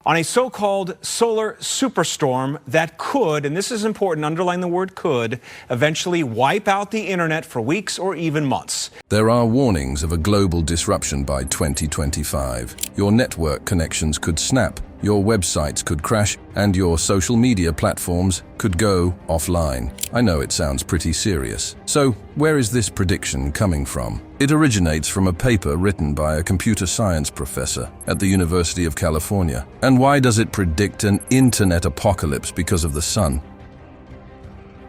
on a so-called solar superstorm that could, and this is important, underline the word could, eventually wipe out the internet for weeks or even months. There are warnings of a global disruption by 2025. Your network connections could snap, your websites could crash, and your social media platforms could go offline. I know it sounds pretty serious. So, where is this prediction coming from? It originates from a paper written by a computer science professor at the University of California. And why does it predict an internet apocalypse because of the sun?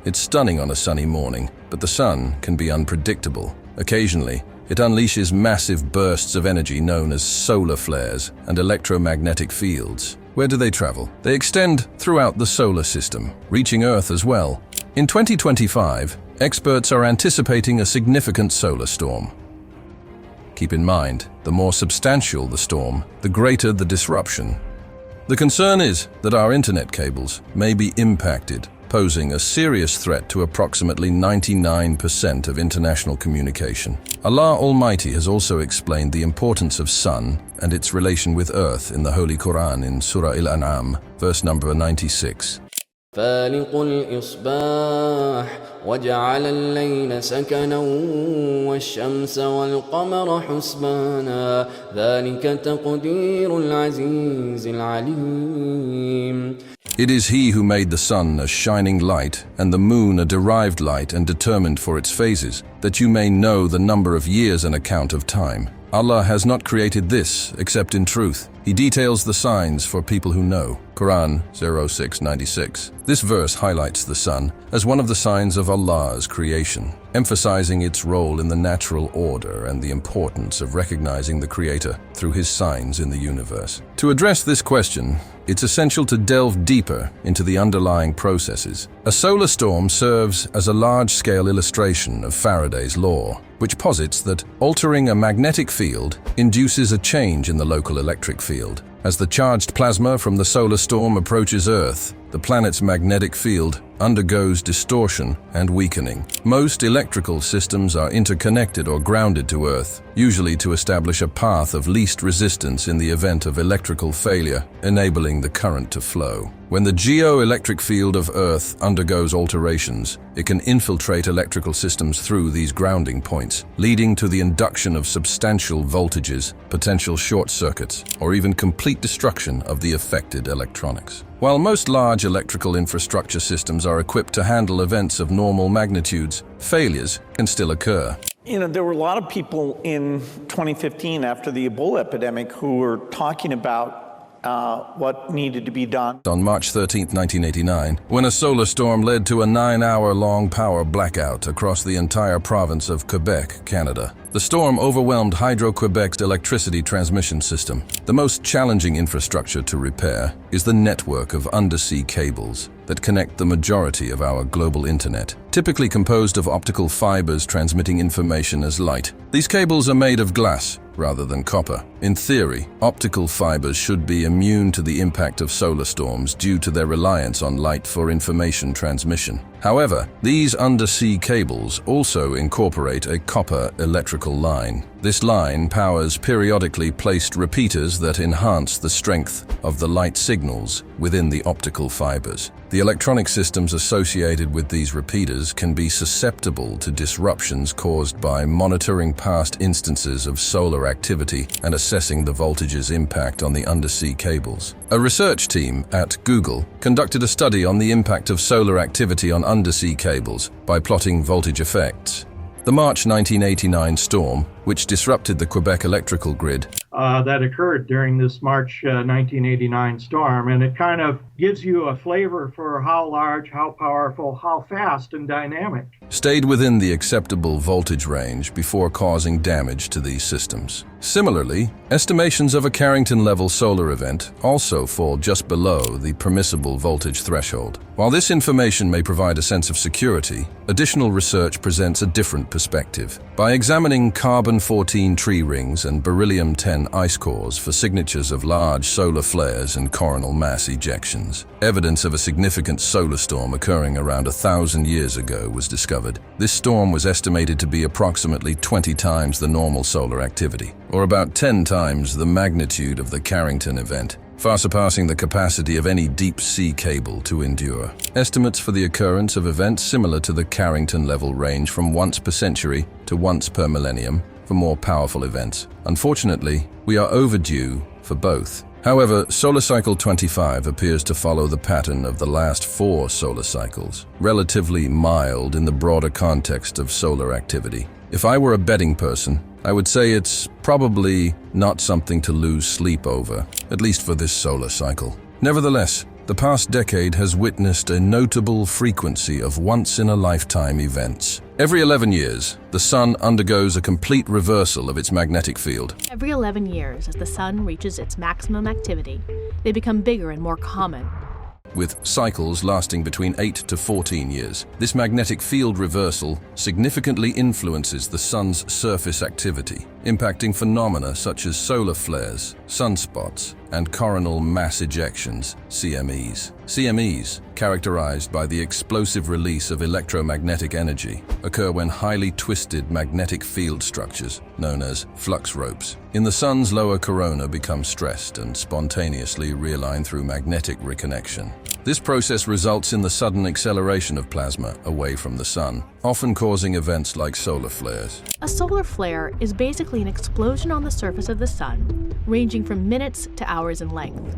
It's stunning on a sunny morning, but the sun can be unpredictable. Occasionally, it unleashes massive bursts of energy known as solar flares and electromagnetic fields. Where do they travel? They extend throughout the solar system, reaching Earth as well. In 2025, experts are anticipating a significant solar storm. Keep in mind, the more substantial the storm, the greater the disruption. The concern is that our internet cables may be impacted, posing a serious threat to approximately 99% of international communication. Allah Almighty has also explained the importance of sun and its relation with earth in the Holy Quran in Surah Al-An'am, verse number 96. فالق الإصباح وجعل الليل سكنا والشمس والقمر حسبانا ذلك تقدير العزيز العليم. It is He who made the sun a shining light and the moon a derived light and determined for its phases, that you may know the number of years and account of time. Allah has not created this except in truth. He details the signs for people who know. Quran 0696. This verse highlights the sun as one of the signs of Allah's creation, emphasizing its role in the natural order and the importance of recognizing the Creator through His signs in the universe. To address this question, it's essential to delve deeper into the underlying processes. A solar storm serves as a large-scale illustration of Faraday's law, which posits that altering a magnetic field induces a change in the local electric field. As the charged plasma from the solar storm approaches Earth, the planet's magnetic field undergoes distortion and weakening. Most electrical systems are interconnected or grounded to Earth, usually to establish a path of least resistance in the event of electrical failure, enabling the current to flow. When the geoelectric field of Earth undergoes alterations, it can infiltrate electrical systems through these grounding points, leading to the induction of substantial voltages, potential short circuits, or even complete destruction of the affected electronics. While most large electrical infrastructure systems are equipped to handle events of normal magnitudes, failures can still occur. You know, there were a lot of people in 2015 after the Ebola epidemic who were talking about what needed to be done. On March 13, 1989, when a solar storm led to a 9-hour-long power blackout across the entire province of Quebec, Canada. The storm overwhelmed Hydro-Quebec's electricity transmission system. The most challenging infrastructure to repair is the network of undersea cables that connect the majority of our global internet, typically composed of optical fibers transmitting information as light. These cables are made of glass rather than copper. In theory, optical fibers should be immune to the impact of solar storms due to their reliance on light for information transmission. However, these undersea cables also incorporate a copper electrical line. This line powers periodically placed repeaters that enhance the strength of the light signals within the optical fibers. The electronic systems associated with these repeaters can be susceptible to disruptions caused by monitoring past instances of solar activity and assessing the voltage's impact on the undersea cables. A research team at Google conducted a study on the impact of solar activity on undersea cables by plotting voltage effects. The March 1989 storm, which disrupted the Quebec electrical grid, that occurred during this March 1989 storm, and it kind of gives you a flavor for how large, how powerful, how fast and dynamic. Stayed within the acceptable voltage range before causing damage to these systems. Similarly, estimations of a Carrington-level solar event also fall just below the permissible voltage threshold. While this information may provide a sense of security, additional research presents a different perspective. By examining carbon-14 tree rings and beryllium-10 ice cores for signatures of large solar flares and coronal mass ejections, evidence of a significant solar storm occurring around 1,000 years ago was discovered. This storm was estimated to be approximately 20 times the normal solar activity, or about 10 times the magnitude of the Carrington event. far surpassing the capacity of any deep-sea cable to endure. Estimates for the occurrence of events similar to the Carrington level range from once per century to once per millennium for more powerful events. Unfortunately, we are overdue for both. However, solar cycle 25 appears to follow the pattern of the last 4 solar cycles, relatively mild in the broader context of solar activity. If I were a betting person, I would say it's probably not something to lose sleep over, at least for this solar cycle. Nevertheless, the past decade has witnessed a notable frequency of once-in-a-lifetime events. Every 11 years, the Sun undergoes a complete reversal of its magnetic field. Every 11 years, as the Sun reaches its maximum activity, they become bigger and more common. With cycles lasting between 8 to 14 years. This magnetic field reversal significantly influences the Sun's surface activity, impacting phenomena such as solar flares, sunspots, and coronal mass ejections, CMEs. CMEs, characterized by the explosive release of electromagnetic energy, occur when highly twisted magnetic field structures, known as flux ropes, in the Sun's lower corona become stressed and spontaneously realign through magnetic reconnection. This process results in the sudden acceleration of plasma away from the Sun, often causing events like solar flares. A solar flare is basically an explosion on the surface of the Sun, ranging from minutes to hours in length.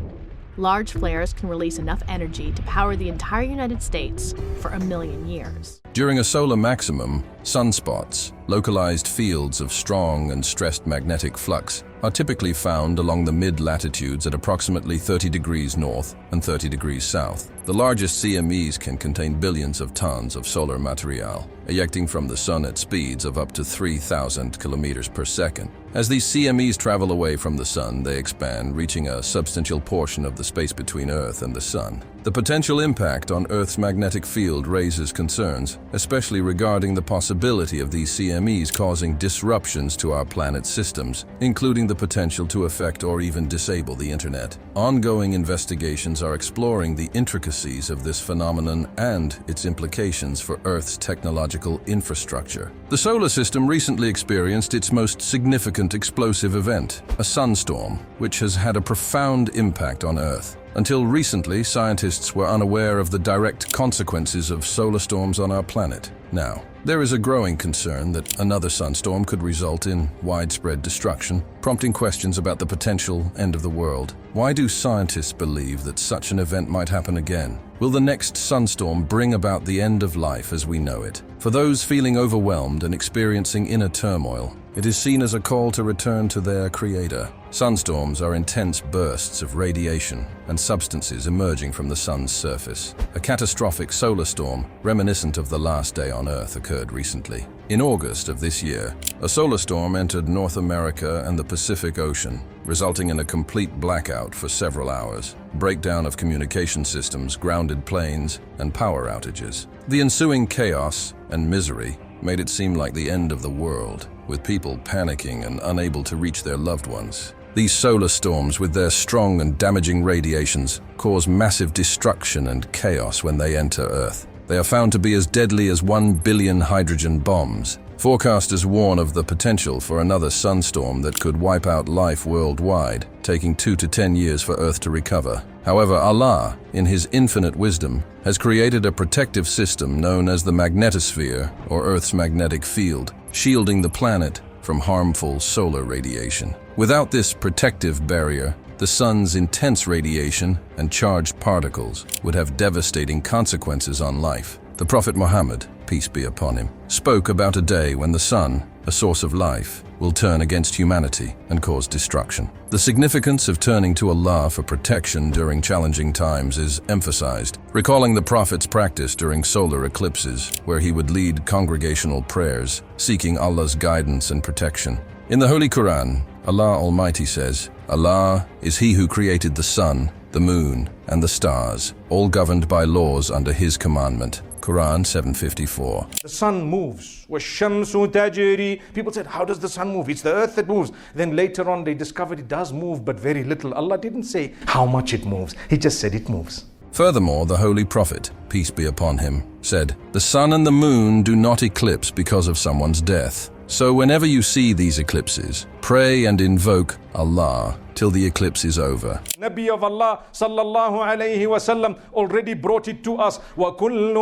Large flares can release enough energy to power the entire United States for 1 million years. During a solar maximum, sunspots, localized fields of strong and stressed magnetic flux, are typically found along the mid-latitudes at approximately 30 degrees north and 30 degrees south. The largest CMEs can contain billions of tons of solar material, ejecting from the Sun at speeds of up to 3,000 kilometers per second. As these CMEs travel away from the Sun, they expand, reaching a substantial portion of the space between Earth and the Sun. The potential impact on Earth's magnetic field raises concerns, especially regarding the possibility of these CMEs causing disruptions to our planet's systems, including the potential to affect or even disable the Internet. Ongoing investigations are exploring the intricacies of this phenomenon and its implications for Earth's technological infrastructure. The solar system recently experienced its most significant explosive event, a sunstorm, which has had a profound impact on Earth. Until recently, scientists were unaware of the direct consequences of solar storms on our planet. Now, there is a growing concern that another sunstorm could result in widespread destruction, prompting questions about the potential end of the world. Why do scientists believe that such an event might happen again? Will the next sunstorm bring about the end of life as we know it? For those feeling overwhelmed and experiencing inner turmoil, it is seen as a call to return to their Creator. Sunstorms are intense bursts of radiation and substances emerging from the Sun's surface. A catastrophic solar storm, reminiscent of the last day on Earth, occurred recently. In August of this year, a solar storm entered North America and the Pacific Ocean, resulting in a complete blackout for several hours, breakdown of communication systems, grounded planes, and power outages. The ensuing chaos and misery made it seem like the end of the world, with people panicking and unable to reach their loved ones. These solar storms, with their strong and damaging radiations, cause massive destruction and chaos when they enter Earth. They are found to be as deadly as 1 billion hydrogen bombs. Forecasters warn of the potential for another sunstorm that could wipe out life worldwide, taking 2 to 10 years for Earth to recover. However, Allah, in His infinite wisdom, has created a protective system known as the magnetosphere, or Earth's magnetic field, shielding the planet from harmful solar radiation. Without this protective barrier, the Sun's intense radiation and charged particles would have devastating consequences on life. The Prophet Muhammad, peace be upon him, spoke about a day when the Sun, a source of life, will turn against humanity and cause destruction. The significance of turning to Allah for protection during challenging times is emphasized, recalling the Prophet's practice during solar eclipses, where he would lead congregational prayers, seeking Allah's guidance and protection. In the Holy Quran, Allah Almighty says, "Allah is He who created the sun, the moon, and the stars, all governed by laws under His commandment." Quran 7:54. The sun moves. وَالشَّمْسُ تَجْرِي. People said, how does the sun move? It's the earth that moves. Then later on they discovered it does move, but very little. Allah didn't say how much it moves. He just said it moves. Furthermore, the Holy Prophet, peace be upon him, said, "The sun and the moon do not eclipse because of someone's death. So whenever you see these eclipses, pray and invoke Allah till the eclipse is over. Nabi of Allah sallallahu alayhi wasallam already brought it to us. وَكُلٌّ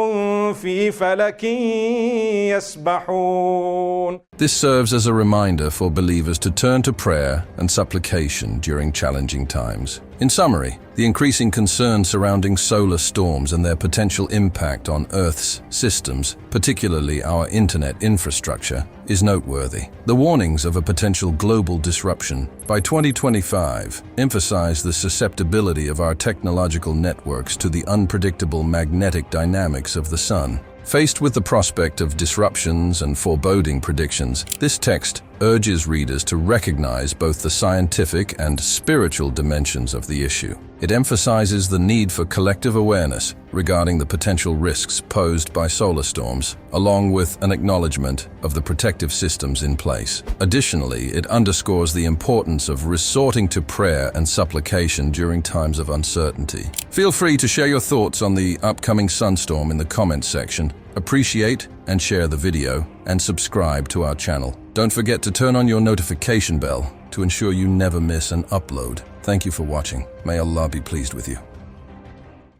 فِي فَلَكٍ يَسْبَحُونَ. This serves as a reminder for believers to turn to prayer and supplication during challenging times. In summary, the increasing concern surrounding solar storms and their potential impact on Earth's systems, particularly our internet infrastructure, is noteworthy. The warnings of a potential global disruption by 2025 emphasize the susceptibility of our technological networks to the unpredictable magnetic dynamics of the sun. Faced with the prospect of disruptions and foreboding predictions, this text urges readers to recognize both the scientific and spiritual dimensions of the issue. It emphasizes the need for collective awareness regarding the potential risks posed by solar storms, along with an acknowledgement of the protective systems in place. Additionally, it underscores the importance of resorting to prayer and supplication during times of uncertainty. Feel free to share your thoughts on the upcoming sunstorm in the comments section. Appreciate and share the video, and subscribe to our channel. Don't forget to turn on your notification bell to ensure you never miss an upload. Thank you for watching. May Allah be pleased with you.